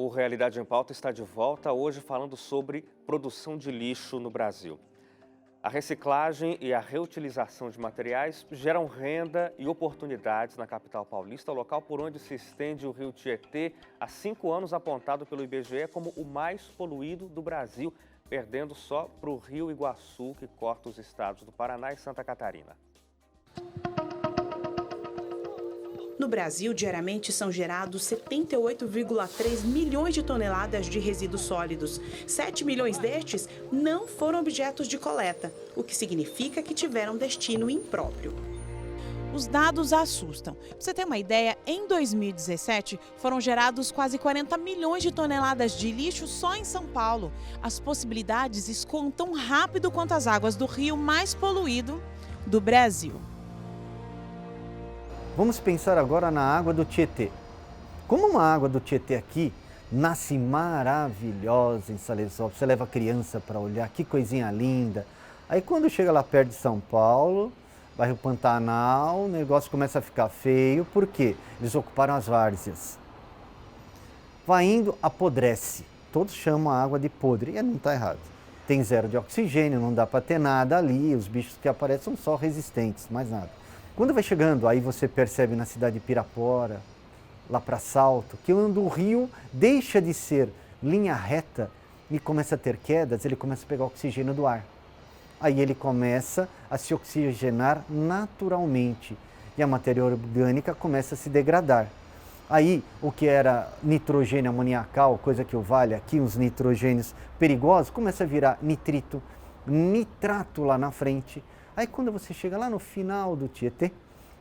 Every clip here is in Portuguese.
O Realidade em Pauta está de volta hoje falando sobre produção de lixo no Brasil. A reciclagem e a reutilização de materiais geram renda e oportunidades na capital paulista, local por onde se estende o rio Tietê, há 5 anos apontado pelo IBGE como o mais poluído do Brasil, perdendo só para o rio Iguaçu, que corta os estados do Paraná e Santa Catarina. No Brasil, diariamente são gerados 78,3 milhões de toneladas de resíduos sólidos. 7 milhões destes não foram objetos de coleta, o que significa que tiveram destino impróprio. Os dados assustam. Para você ter uma ideia, em 2017 foram gerados quase 40 milhões de toneladas de lixo só em São Paulo. As possibilidades escoam tão rápido quanto as águas do rio mais poluído do Brasil. Vamos pensar agora na água do Tietê. Como uma água do Tietê aqui nasce maravilhosa em Salesópolis, você leva a criança para olhar, que coisinha linda. Aí quando chega lá perto de São Paulo, bairro Pantanal, o negócio começa a ficar feio, porque eles ocuparam as várzeas. Vai indo, apodrece. Todos chamam a água de podre, e não está errado. Tem zero de oxigênio, não dá para ter nada ali, os bichos que aparecem são só resistentes, mais nada. Quando vai chegando, aí você percebe na cidade de Pirapora, lá para Salto, que quando o rio deixa de ser linha reta e começa a ter quedas, ele começa a pegar oxigênio do ar. Aí ele começa a se oxigenar naturalmente e a matéria orgânica começa a se degradar. Aí o que era nitrogênio amoniacal, coisa que o vale aqui, os nitrogênios perigosos, começa a virar nitrito, nitrato lá na frente. Aí quando você chega lá no final do Tietê,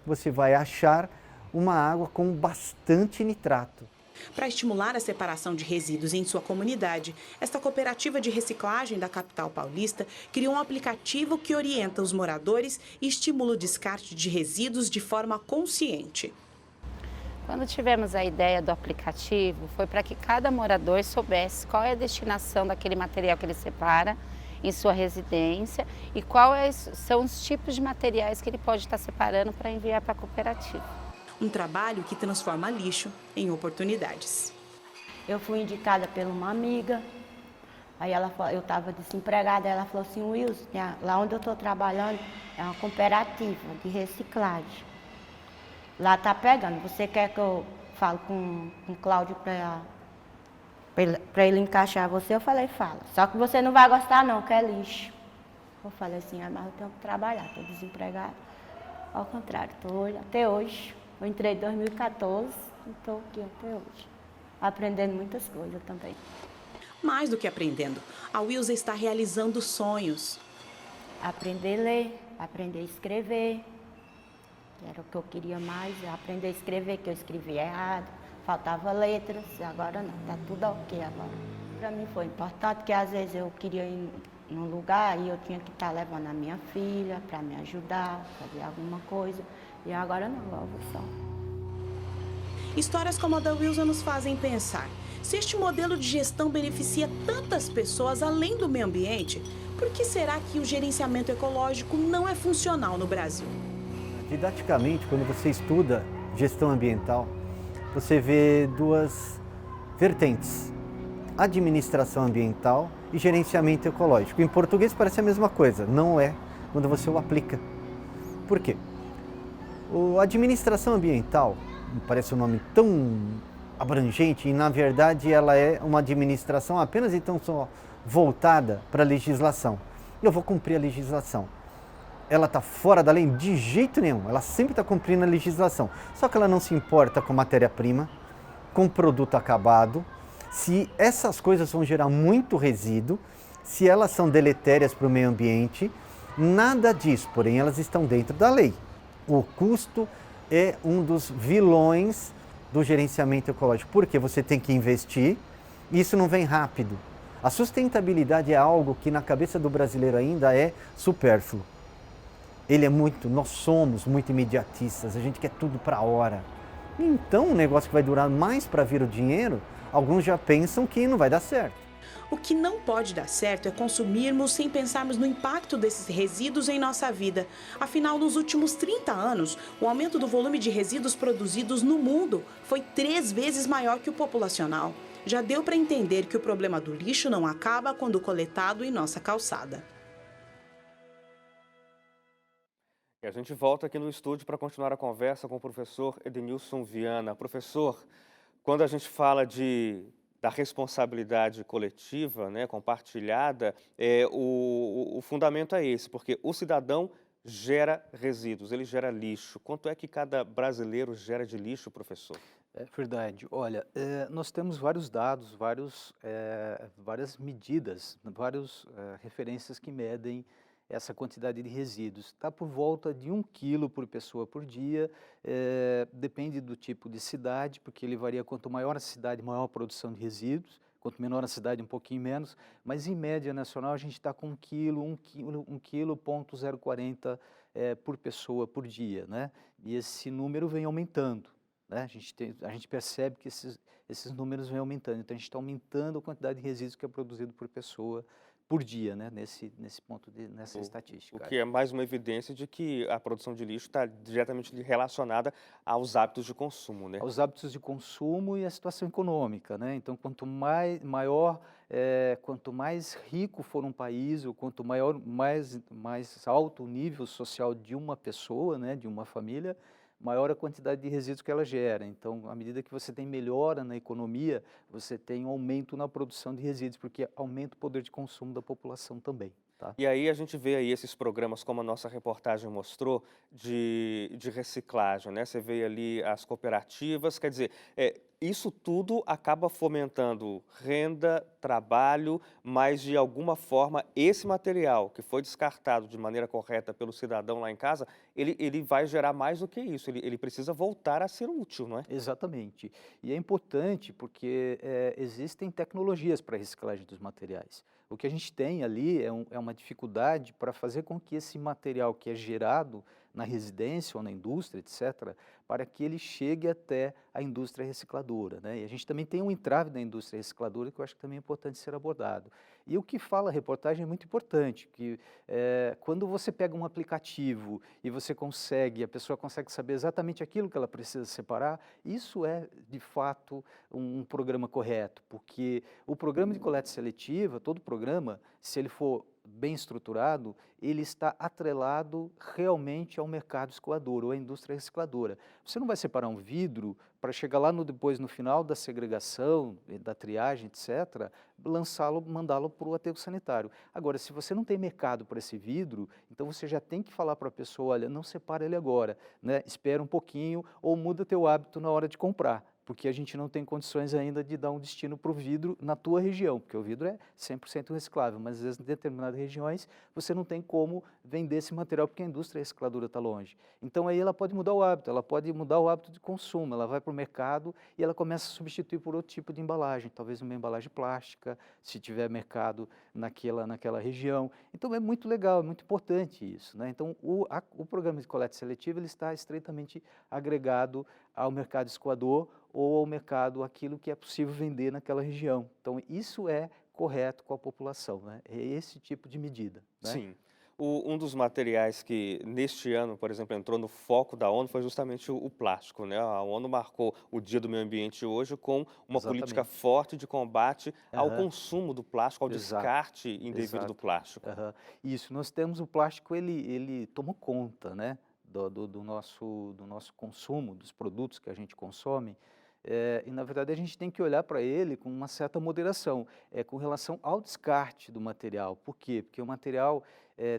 você vai achar uma água com bastante nitrato. Para estimular a separação de resíduos em sua comunidade, esta cooperativa de reciclagem da capital paulista criou um aplicativo que orienta os moradores e estimula o descarte de resíduos de forma consciente. Quando tivemos a ideia do aplicativo, foi para que cada morador soubesse qual é a destinação daquele material que ele separa em sua residência e quais são os tipos de materiais que ele pode estar separando para enviar para a cooperativa. Um trabalho que transforma lixo em oportunidades. Eu fui indicada por uma amiga, aí eu estava desempregada, ela falou assim, Wilson, lá onde eu estou trabalhando é uma cooperativa de reciclagem. Lá está pegando, você quer que eu fale com o Cláudio para ele encaixar você? Eu falei, fala. Só que você não vai gostar não, que é lixo. Eu falei assim, mas eu tenho que trabalhar, estou desempregada. Ao contrário, estou até hoje. Eu entrei em 2014 e estou aqui até hoje. Aprendendo muitas coisas também. Mais do que aprendendo, a Wilza está realizando sonhos. Aprender a ler, aprender a escrever. Era o que eu queria mais, aprender a escrever, que eu escrevia errado. Faltava letras, agora não, está tudo ok agora. Para mim foi importante que às vezes eu queria ir num lugar e eu tinha que estar levando a minha filha para me ajudar, fazer alguma coisa. E agora não, eu vou só. Histórias como a da Wilza nos fazem pensar. Se este modelo de gestão beneficia tantas pessoas além do meio ambiente, por que será que o gerenciamento ecológico não é funcional no Brasil? Didaticamente, quando você estuda gestão ambiental, você vê duas vertentes, administração ambiental e gerenciamento ecológico. Em português parece a mesma coisa, não é quando você o aplica. Por quê? A administração ambiental, parece um nome tão abrangente e na verdade ela é uma administração apenas então só voltada para a legislação. Eu vou cumprir a legislação. Ela está fora da lei? De jeito nenhum, ela sempre está cumprindo a legislação. Só que ela não se importa com matéria-prima, com produto acabado, se essas coisas vão gerar muito resíduo, se elas são deletérias para o meio ambiente, nada disso, porém elas estão dentro da lei. O custo é um dos vilões do gerenciamento ecológico, porque você tem que investir e isso não vem rápido. A sustentabilidade é algo que na cabeça do brasileiro ainda é supérfluo. Nós somos muito imediatistas, a gente quer tudo para a hora. Então, um negócio que vai durar mais para vir o dinheiro, alguns já pensam que não vai dar certo. O que não pode dar certo é consumirmos sem pensarmos no impacto desses resíduos em nossa vida. Afinal, nos últimos 30 anos, o aumento do volume de resíduos produzidos no mundo foi 3 vezes maior que o populacional. já deu para entender que o problema do lixo não acaba quando coletado em nossa calçada. E a gente volta aqui no estúdio para continuar a conversa com o professor Edenilson Viana. Professor, quando a gente fala da responsabilidade coletiva, né, compartilhada, o fundamento é esse, porque o cidadão gera resíduos, ele gera lixo. Quanto é que cada brasileiro gera de lixo, professor? É verdade. Olha, nós temos vários dados, várias medidas, várias referências que medem essa quantidade de resíduos. Está por volta de 1 quilo por pessoa por dia, depende do tipo de cidade, porque ele varia, quanto maior a cidade, maior a produção de resíduos, quanto menor a cidade, um pouquinho menos, mas em média nacional a gente está com 1 quilo, 1,040 por pessoa por dia, né? E esse número vem aumentando, né? A gente percebe que esses números vêm aumentando, então a gente está aumentando a quantidade de resíduos que é produzido por pessoa por dia, né? Nessa estatística. O que é mais uma evidência de que a produção de lixo está diretamente relacionada aos hábitos de consumo, né? Aos hábitos de consumo e à situação econômica, né? Então, quanto mais rico for um país, ou quanto mais alto o nível social de uma pessoa, né? De uma família, maior a quantidade de resíduos que ela gera. Então, à medida que você tem melhora na economia, você tem um aumento na produção de resíduos, porque aumenta o poder de consumo da população também. Tá? E aí a gente vê aí esses programas, como a nossa reportagem mostrou, de reciclagem, né? Você vê ali as cooperativas, quer dizer, isso tudo acaba fomentando renda, trabalho, mas de alguma forma esse material que foi descartado de maneira correta pelo cidadão lá em casa, ele vai gerar mais do que isso, ele precisa voltar a ser útil, não é? Exatamente. E é importante porque existem tecnologias para a reciclagem dos materiais. O que a gente tem ali é uma dificuldade para fazer com que esse material que é gerado na residência ou na indústria, etc., para que ele chegue até a indústria recicladora, né? E a gente também tem um entrave da indústria recicladora que eu acho que também é importante ser abordado. E o que fala a reportagem é muito importante, que quando você pega um aplicativo e a pessoa consegue saber exatamente aquilo que ela precisa separar, isso é, de fato, um programa correto, porque o programa de coleta seletiva, todo programa, se ele for bem estruturado, ele está atrelado realmente ao mercado escoador ou à indústria recicladora. Você não vai separar um vidro para chegar lá depois, no final da segregação, da triagem, etc., mandá-lo para o aterro sanitário. Agora, se você não tem mercado para esse vidro, então você já tem que falar para a pessoa, olha, não separa ele agora, né? Espera um pouquinho ou muda teu hábito na hora de comprar, porque a gente não tem condições ainda de dar um destino para o vidro na tua região, porque o vidro é 100% reciclável, mas às vezes em determinadas regiões você não tem como vender esse material porque a indústria recicladora está longe. Então aí ela pode mudar o hábito, ela pode mudar o hábito de consumo, ela vai para o mercado e ela começa a substituir por outro tipo de embalagem, talvez uma embalagem plástica, se tiver mercado naquela região. Então é muito legal, é muito importante isso, né? Então o programa de coleta seletiva ele está estreitamente agregado ao mercado escoador ou ao mercado aquilo que é possível vender naquela região. Então, isso é correto com a população, né? É esse tipo de medida, né? Sim. Um dos materiais que, neste ano, por exemplo, entrou no foco da ONU foi justamente o plástico, né? A ONU marcou o Dia do Meio Ambiente hoje com uma política forte de combate ao consumo do plástico, ao descarte indevido do plástico. Isso, nós temos o plástico, ele tomou conta, né? Do nosso consumo, dos produtos que a gente consome, e na verdade a gente tem que olhar para ele com uma certa moderação, com relação ao descarte do material. Por quê? Porque o material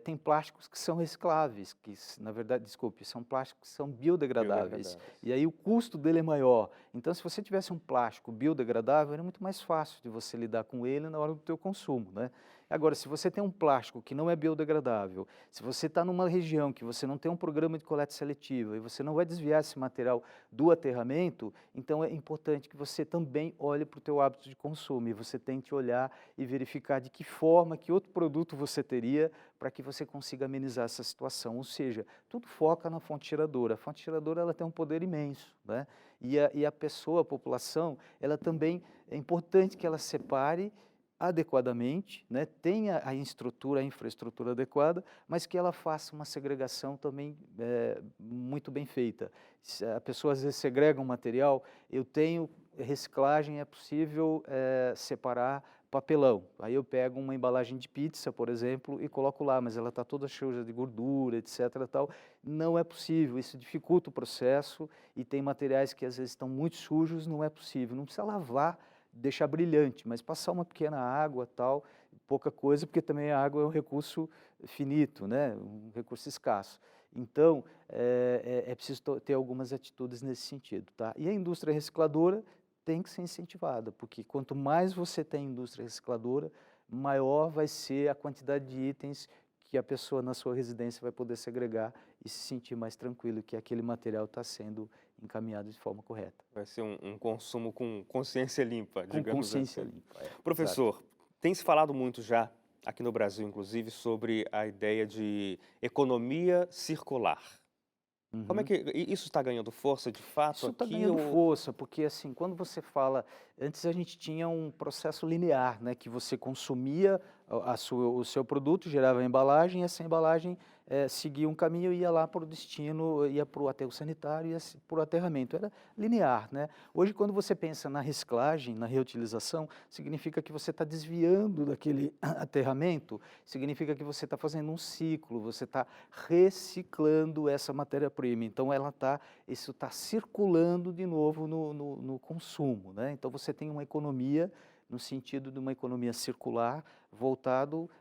tem plásticos que são recicláveis, que na verdade, são plásticos que são biodegradáveis. E aí o custo dele é maior. Então, se você tivesse um plástico biodegradável, era muito mais fácil de você lidar com ele na hora do teu consumo, né? Agora, se você tem um plástico que não é biodegradável, se você está numa região que você não tem um programa de coleta seletiva e você não vai desviar esse material do aterramento, então é importante que você também olhe para o teu hábito de consumo e você tente olhar e verificar de que forma, que outro produto você teria para que você consiga amenizar essa situação. Ou seja, tudo foca na fonte geradora. A fonte geradora ela tem um poder imenso, né? E a pessoa, a população, ela também, é importante que ela separe adequadamente, né, tenha a infraestrutura adequada, mas que ela faça uma segregação também muito bem feita. A pessoa às vezes segrega um material, eu tenho reciclagem é possível separar papelão. Aí eu pego uma embalagem de pizza, por exemplo, e coloco lá, mas ela está toda cheia de gordura, etc. Tal. Não é possível, isso dificulta o processo e tem materiais que às vezes estão muito sujos, não é possível. Não precisa lavar, deixar brilhante, mas passar uma pequena água, tal, pouca coisa, porque também a água é um recurso finito, né? Um recurso escasso. Então, é preciso ter algumas atitudes nesse sentido, tá? E a indústria recicladora tem que ser incentivada, porque quanto mais você tem indústria recicladora, maior vai ser a quantidade de itens que a pessoa na sua residência vai poder segregar e se sentir mais tranquilo que aquele material está sendo encaminhado de forma correta. Vai ser um consumo com consciência limpa, Com digamos consciência assim. limpa. Professor, tem se falado muito já, aqui no Brasil inclusive, sobre a ideia de economia circular. Como é que isso está ganhando força de fato Isso está aqui? ganhando força, porque assim, quando você fala, antes a gente tinha um processo linear, né, que você consumia o seu produto, gerava a embalagem, e essa embalagem seguia um caminho e ia lá para o destino, ia para o aterro sanitário, ia para o aterramento, era linear, né? Hoje, quando você pensa na reciclagem, na reutilização, significa que você está desviando daquele aterramento, significa que você está fazendo um ciclo, você está reciclando essa matéria-prima, então isso está circulando de novo no consumo, né? Então você tem uma economia no sentido de uma economia circular,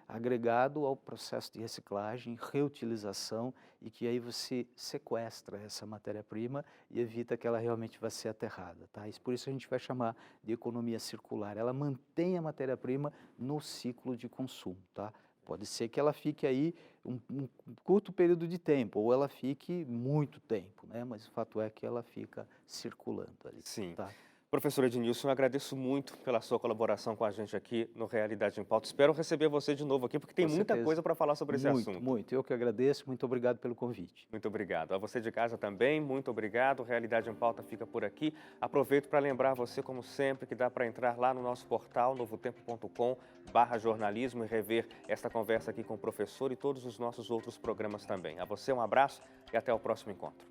agregado ao processo de reciclagem, reutilização, e que aí você sequestra essa matéria-prima e evita que ela realmente vá ser aterrada, tá? Por isso a gente vai chamar de economia circular. Ela mantém a matéria-prima no ciclo de consumo, tá? Pode ser que ela fique aí um curto período de tempo, ou ela fique muito tempo, né? Mas o fato é que ela fica circulando ali. Sim. Tá? Professor Ednilson, eu agradeço muito pela sua colaboração com a gente aqui no Realidade em Pauta. Espero receber você de novo aqui, porque tem muita coisa para falar sobre esse assunto. Muito. Eu que agradeço. Muito obrigado pelo convite. Muito obrigado. A você de casa também, muito obrigado. Realidade em Pauta fica por aqui. Aproveito para lembrar você, como sempre, que dá para entrar lá no nosso portal, novotempo.com/jornalismo, e rever esta conversa aqui com o professor e todos os nossos outros programas também. A você um abraço e até o próximo encontro.